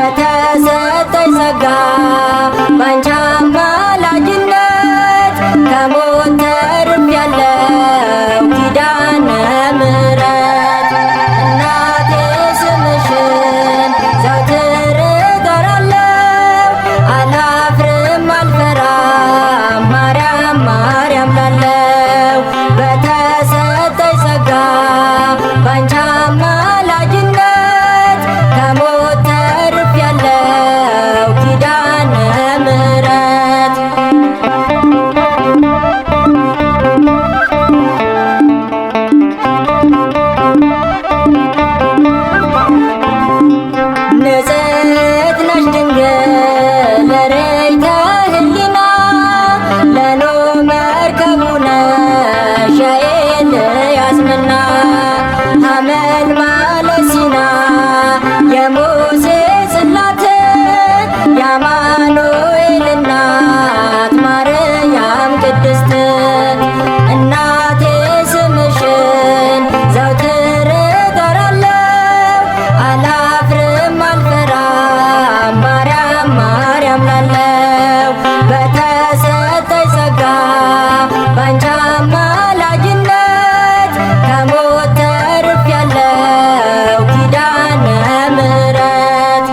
በተሰጠኝ ጸጋ ባንቺ አማላጅነት ከሞት ተርፌያለሁ ኪዳነ ምሕረት። እናቴ ስምሽን ዘወትር እጠራለሁ አላፍርም አልፈራም ማርያም ማርያም ላለው በተሰጠኝ ጸጋ ባንቺ አማላጅነት ከሞት ተርፌያለሁ ኪዳነ ምሕረት። ንጽሕት ነሽ ድንግል ርይተ ህሊና ለኖኅ መርከቡ ነሽ የኤልያስ መና ሐመልማለ ሲና የሙሴ ጽላት የአማኑኤል እናት ማርያም ቅድስት እናቴ ስምሽን ዘወትር እጠራለሁ አላፍርም አልፈራም ማርያም ማርያም ላለው በተሰጠኝ ጸጋ ባንቺ አማላጅነት ከሞት ተርፌያለሁ ኪዳነ ምሕረት።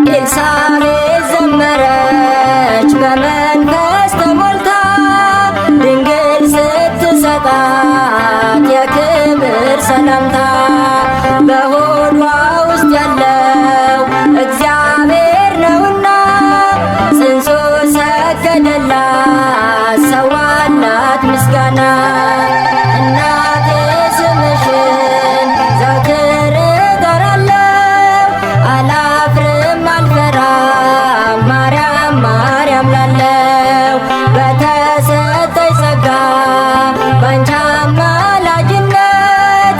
ኤልሳቤጥ ዘመረች በመንፈስ ተሞልታ ድንግል ስትሰጣት የክብር ሰላምታ በሆዷ ውስጥ ያለው እግዚአብሔር ነውና ጽንሱ ሰገደላት ሰዋላት ምስጋና። እናቴ ስምሽን ዘወትር እጠራለሁ አላፍርም አልፈራም ማርያም ማርያም ላለው በተሰጠኝ ጸጋ ባንቺ አማላጅነት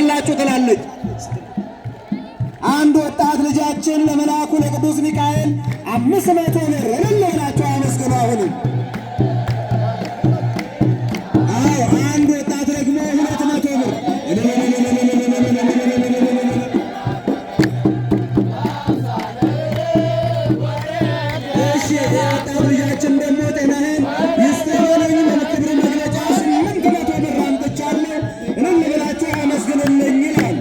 ትሰጣላችሁ ትላለች። አንድ ወጣት ልጃችን ለመልአኩ ለቅዱስ ሚካኤል 500 ብር እልል ብላችሁ አመስግኑ። አሁንም አንድ ወጣት ደግሞ 200 ብር። እሺ የወጣት ልጃችን ደግሞ ጤናህን ይስጥልኝ ለክብር መግለጫ 800 ብር አምጥቻለሁ እልል ብላችሁ አመስግኑልኝ ይላል።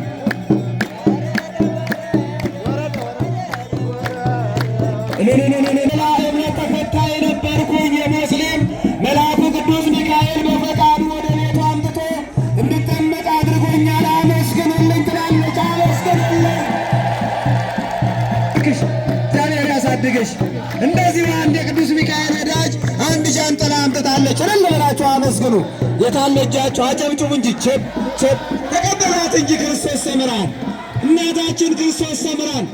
ሌላ እምነት ተከታይ ነበርኩኝ የሙስሊም መልአኩ ቅዱስ ሚካኤል በፈቃዱ ወደ ቤቱ አምጥቶ እንድጠመቅ አድርጎኛል። አመስግኑልኝ ትላለች። አመስግኑልኝ። እግዚአብሔር ያሳድግሽ። እንደዚህ አንድ የቅዱስ ሚካኤል ወዳጅ አንድ ጃንጥላ አምጥታለች። እልል ብላችሁ አመስግኑ። የታለ እጃችሁ? አጨብጭቡ እንጂ ቸብ ቸብ ተቀበሏት እንጂ ክርስቶስ ሰምራን እናታችን ክርስቶስ ሰምራን።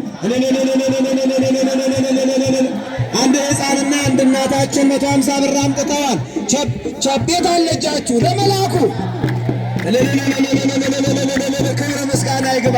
አንድ ሕፃንና አንድ እናታችን 150 ብር አምጥተዋል። ቸብ ቸብ የታለ እጃችሁ? ለመልአኩ ክብር ምስጋና ይግባ።